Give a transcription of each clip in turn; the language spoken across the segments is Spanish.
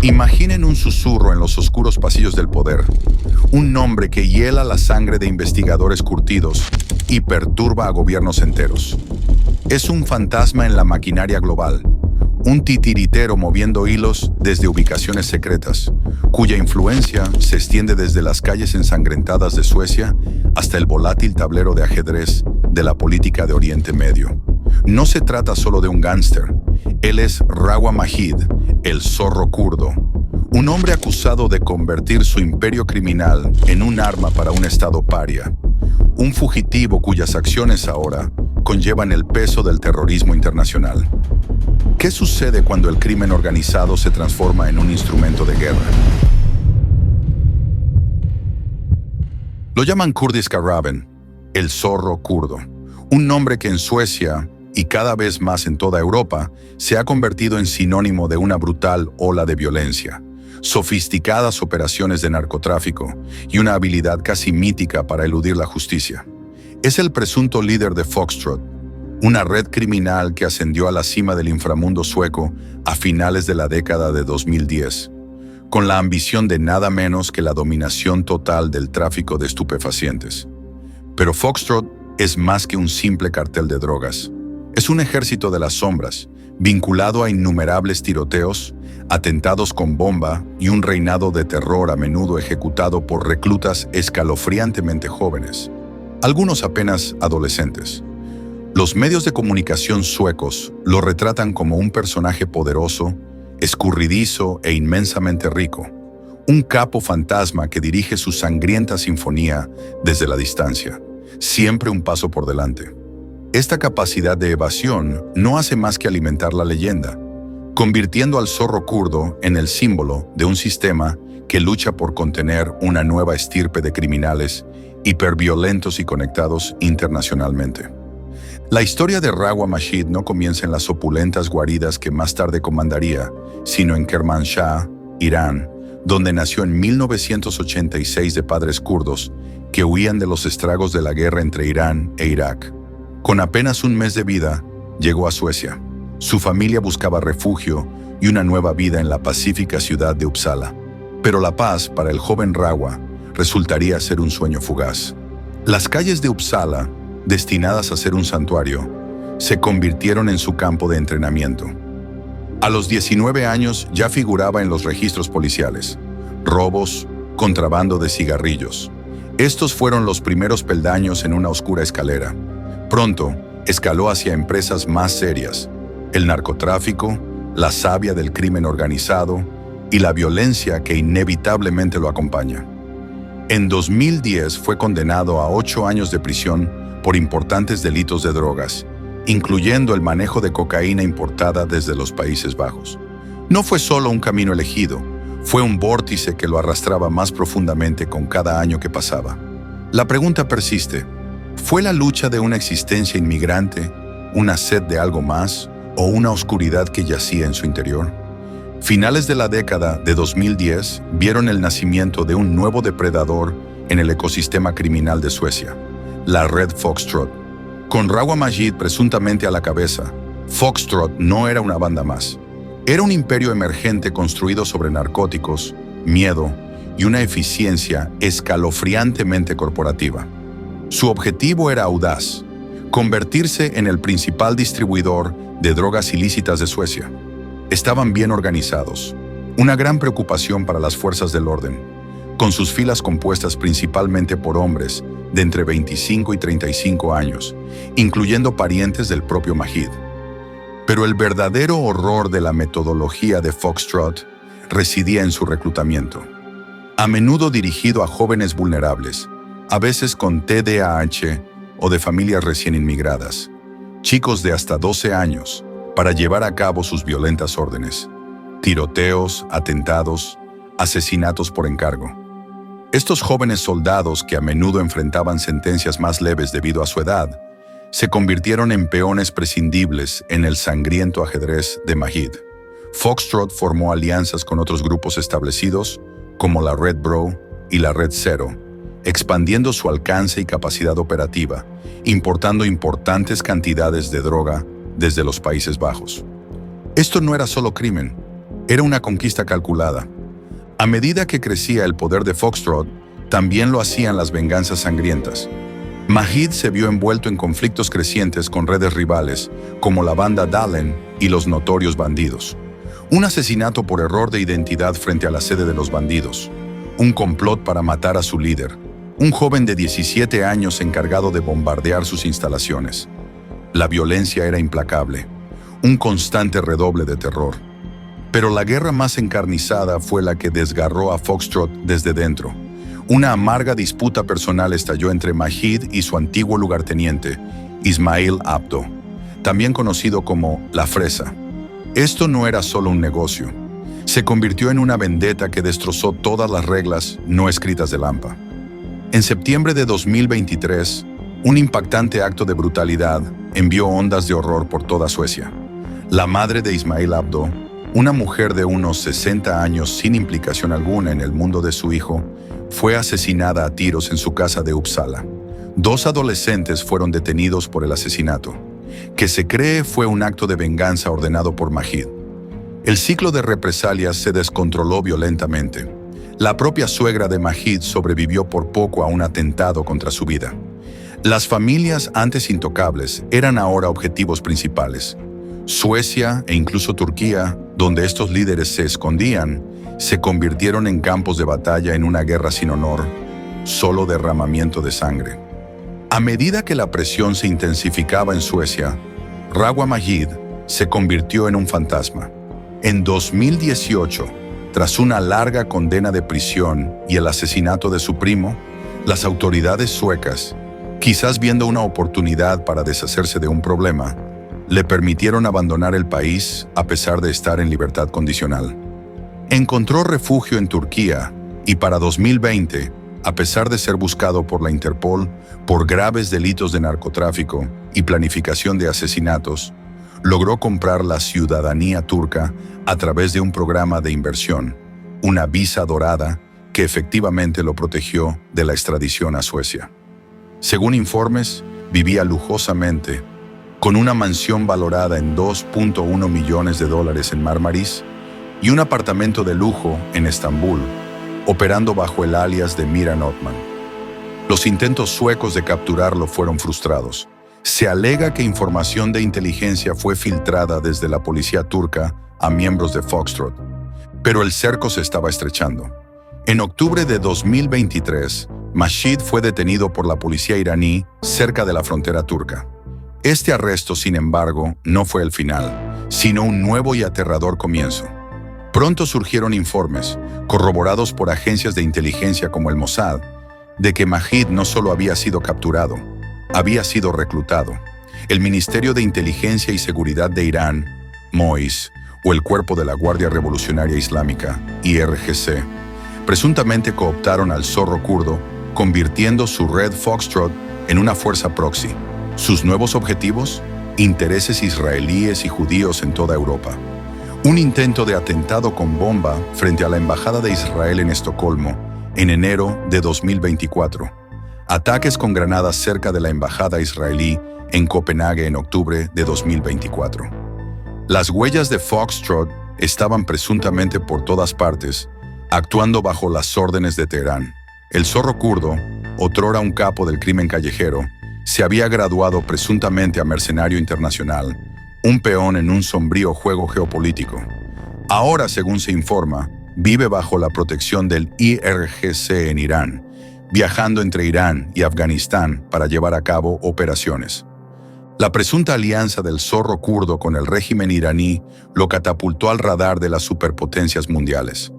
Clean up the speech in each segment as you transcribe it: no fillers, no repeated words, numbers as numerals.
Imaginen un susurro en los oscuros pasillos del poder, un nombre que hiela la sangre de investigadores curtidos y perturba a gobiernos enteros. Es un fantasma en la maquinaria global, un titiritero moviendo hilos desde ubicaciones secretas, cuya influencia se extiende desde las calles ensangrentadas de Suecia hasta el volátil tablero de ajedrez de la política de Oriente Medio. No se trata solo de un gángster, él es Rawa Majid, el zorro kurdo, un hombre acusado de convertir su imperio criminal en un arma para un estado paria, un fugitivo cuyas acciones ahora conllevan el peso del terrorismo internacional. ¿Qué sucede cuando el crimen organizado se transforma en un instrumento de guerra? Lo llaman Kurdish Karaben, el zorro kurdo, un nombre que en Suecia y cada vez más en toda Europa se ha convertido en sinónimo de una brutal ola de violencia, sofisticadas operaciones de narcotráfico y una habilidad casi mítica para eludir la justicia. Es el presunto líder de Foxtrot, una red criminal que ascendió a la cima del inframundo sueco a finales de la década de 2010, con la ambición de nada menos que la dominación total del tráfico de estupefacientes. Pero Foxtrot es más que un simple cartel de drogas. Es un ejército de las sombras, vinculado a innumerables tiroteos, atentados con bomba y un reinado de terror a menudo ejecutado por reclutas escalofriantemente jóvenes, algunos apenas adolescentes. Los medios de comunicación suecos lo retratan como un personaje poderoso, escurridizo e inmensamente rico, un capo fantasma que dirige su sangrienta sinfonía desde la distancia, siempre un paso por delante. Esta capacidad de evasión no hace más que alimentar la leyenda, convirtiendo al zorro kurdo en el símbolo de un sistema que lucha por contener una nueva estirpe de criminales hiperviolentos y conectados internacionalmente. La historia de Rawa Majid no comienza en las opulentas guaridas que más tarde comandaría, sino en Kermanshah, Irán, donde nació en 1986 de padres kurdos que huían de los estragos de la guerra entre Irán e Irak. Con apenas un mes de vida, llegó a Suecia. Su familia buscaba refugio y una nueva vida en la pacífica ciudad de Uppsala. Pero la paz, para el joven Rawa, resultaría ser un sueño fugaz. Las calles de Uppsala, destinadas a ser un santuario, se convirtieron en su campo de entrenamiento. A los 19 años ya figuraba en los registros policiales. Robos, contrabando de cigarrillos. Estos fueron los primeros peldaños en una oscura escalera. Pronto, escaló hacia empresas más serias, el narcotráfico, la savia del crimen organizado y la violencia que inevitablemente lo acompaña. En 2010 fue condenado a 8 años de prisión por importantes delitos de drogas, incluyendo el manejo de cocaína importada desde los Países Bajos. No fue solo un camino elegido, fue un vórtice que lo arrastraba más profundamente con cada año que pasaba. La pregunta persiste: ¿fue la lucha de una existencia inmigrante, una sed de algo más o una oscuridad que yacía en su interior? Finales de la década de 2010 vieron el nacimiento de un nuevo depredador en el ecosistema criminal de Suecia, la red Foxtrot. Con Rawa Majid presuntamente a la cabeza, Foxtrot no era una banda más. Era un imperio emergente construido sobre narcóticos, miedo y una eficiencia escalofriantemente corporativa. Su objetivo era audaz: convertirse en el principal distribuidor de drogas ilícitas de Suecia. Estaban bien organizados, una gran preocupación para las fuerzas del orden, con sus filas compuestas principalmente por hombres de entre 25 y 35 años, incluyendo parientes del propio Majid. Pero el verdadero horror de la metodología de Foxtrot residía en su reclutamiento. A menudo dirigido a jóvenes vulnerables, a veces con TDAH o de familias recién inmigradas, chicos de hasta 12 años, para llevar a cabo sus violentas órdenes: tiroteos, atentados, asesinatos por encargo. Estos jóvenes soldados, que a menudo enfrentaban sentencias más leves debido a su edad, se convirtieron en peones prescindibles en el sangriento ajedrez de Majid. Foxtrot formó alianzas con otros grupos establecidos, como la Red Bro y la Red Zero, expandiendo su alcance y capacidad operativa, importando importantes cantidades de droga desde los Países Bajos. Esto no era solo crimen, Era una conquista calculada. A medida que crecía el poder de Foxtrot, también lo hacían las venganzas sangrientas. Majid se vio envuelto en conflictos crecientes con redes rivales, como la banda Dahlen y los notorios bandidos. Un asesinato por error de identidad frente a la sede de los bandidos. Un complot para matar a su líder. Un joven de 17 años encargado de bombardear sus instalaciones. La violencia era implacable. Un constante redoble de terror. Pero la guerra más encarnizada fue la que desgarró a Foxtrot desde dentro. Una amarga disputa personal estalló entre Majid y su antiguo lugarteniente, Ismail Abdo, también conocido como La Fresa. Esto no era solo un negocio. Se convirtió en una vendetta que destrozó todas las reglas no escritas del AMPA. En septiembre de 2023, un impactante acto de brutalidad envió ondas de horror por toda Suecia. La madre de Ismail Abdo, una mujer de unos 60 años sin implicación alguna en el mundo de su hijo, fue asesinada a tiros en su casa de Uppsala. 2 adolescentes fueron detenidos por el asesinato, que se cree fue un acto de venganza ordenado por Majid. El ciclo de represalias se descontroló violentamente. La propia suegra de Majid sobrevivió por poco a un atentado contra su vida. Las familias antes intocables eran ahora objetivos principales. Suecia e incluso Turquía, donde estos líderes se escondían, se convirtieron en campos de batalla en una guerra sin honor, solo derramamiento de sangre. A medida que la presión se intensificaba en Suecia, Rawa Majid se convirtió en un fantasma. En 2018, tras una larga condena de prisión y el asesinato de su primo, las autoridades suecas, quizás viendo una oportunidad para deshacerse de un problema, le permitieron abandonar el país a pesar de estar en libertad condicional. Encontró refugio en Turquía y para 2020, a pesar de ser buscado por la Interpol por graves delitos de narcotráfico y planificación de asesinatos, logró comprar la ciudadanía turca a través de un programa de inversión, una visa dorada que efectivamente lo protegió de la extradición a Suecia. Según informes, vivía lujosamente, con una mansión valorada en $2.1 millones en Marmaris y un apartamento de lujo en Estambul, operando bajo el alias de Miran Otman. Los intentos suecos de capturarlo fueron frustrados. Se alega que información de inteligencia fue filtrada desde la policía turca a miembros de Foxtrot, pero el cerco se estaba estrechando. En octubre de 2023, Majid fue detenido por la policía iraní cerca de la frontera turca. Este arresto, sin embargo, no fue el final, sino un nuevo y aterrador comienzo. Pronto surgieron informes, corroborados por agencias de inteligencia como el Mossad, de que Majid no solo había sido capturado, había sido reclutado. El Ministerio de Inteligencia y Seguridad de Irán, MOIS, o el Cuerpo de la Guardia Revolucionaria Islámica, IRGC, presuntamente cooptaron al zorro kurdo, convirtiendo su red Foxtrot en una fuerza proxy. Sus nuevos objetivos, intereses israelíes y judíos en toda Europa. Un intento de atentado con bomba frente a la Embajada de Israel en Estocolmo en enero de 2024. Ataques con granadas cerca de la Embajada israelí en Copenhague en octubre de 2024. Las huellas de Foxtrot estaban presuntamente por todas partes, actuando bajo las órdenes de Teherán. El zorro kurdo, otrora un capo del crimen callejero, se había graduado presuntamente a mercenario internacional, un peón en un sombrío juego geopolítico. Ahora, según se informa, vive bajo la protección del IRGC en Irán, viajando entre Irán y Afganistán para llevar a cabo operaciones. La presunta alianza del zorro kurdo con el régimen iraní lo catapultó al radar de las superpotencias mundiales.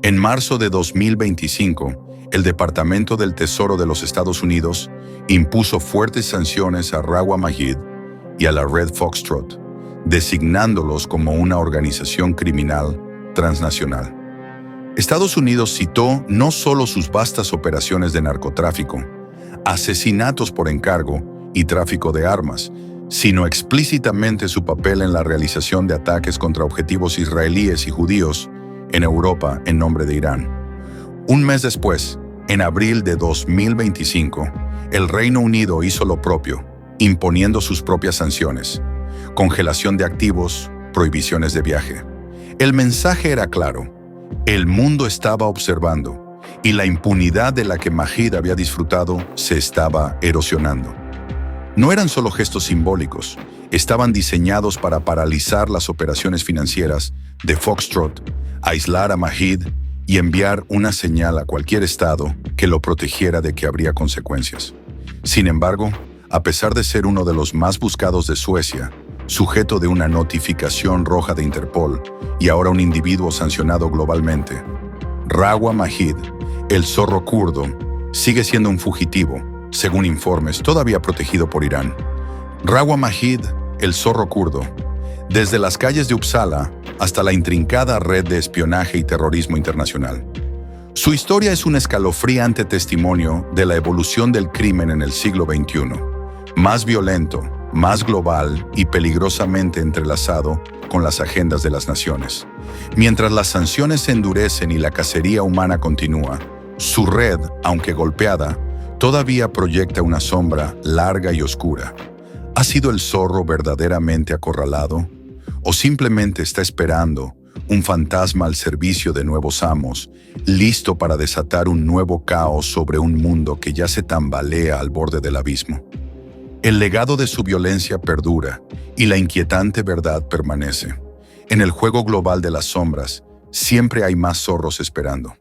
En marzo de 2025, el Departamento del Tesoro de los Estados Unidos impuso fuertes sanciones a Rawa Majid y a la red Foxtrot, designándolos como una organización criminal transnacional. Estados Unidos citó no solo sus vastas operaciones de narcotráfico, asesinatos por encargo y tráfico de armas, sino explícitamente su papel en la realización de ataques contra objetivos israelíes y judíos en Europa en nombre de Irán. Un mes después, en abril de 2025, el Reino Unido hizo lo propio, imponiendo sus propias sanciones, congelación de activos, prohibiciones de viaje. El mensaje era claro. El mundo estaba observando y la impunidad de la que Majid había disfrutado se estaba erosionando. No eran solo gestos simbólicos, estaban diseñados para paralizar las operaciones financieras de Foxtrot, aislar a Majid y enviar una señal a cualquier estado que lo protegiera de que habría consecuencias. Sin embargo, a pesar de ser uno de los más buscados de Suecia, sujeto de una notificación roja de Interpol y ahora un individuo sancionado globalmente, Rawa Majid, el zorro kurdo, sigue siendo un fugitivo, según informes, todavía protegido por Irán. Rawa Majid, el zorro kurdo, desde las calles de Uppsala hasta la intrincada red de espionaje y terrorismo internacional. Su historia es un escalofriante testimonio de la evolución del crimen en el siglo XXI, más violento, más global y peligrosamente entrelazado con las agendas de las naciones. Mientras las sanciones se endurecen y la cacería humana continúa, su red, aunque golpeada, todavía proyecta una sombra larga y oscura. ¿Ha sido el zorro verdaderamente acorralado? ¿O simplemente está esperando un fantasma al servicio de nuevos amos, listo para desatar un nuevo caos sobre un mundo que ya se tambalea al borde del abismo? El legado de su violencia perdura y la inquietante verdad permanece. En el juego global de las sombras, siempre hay más zorros esperando.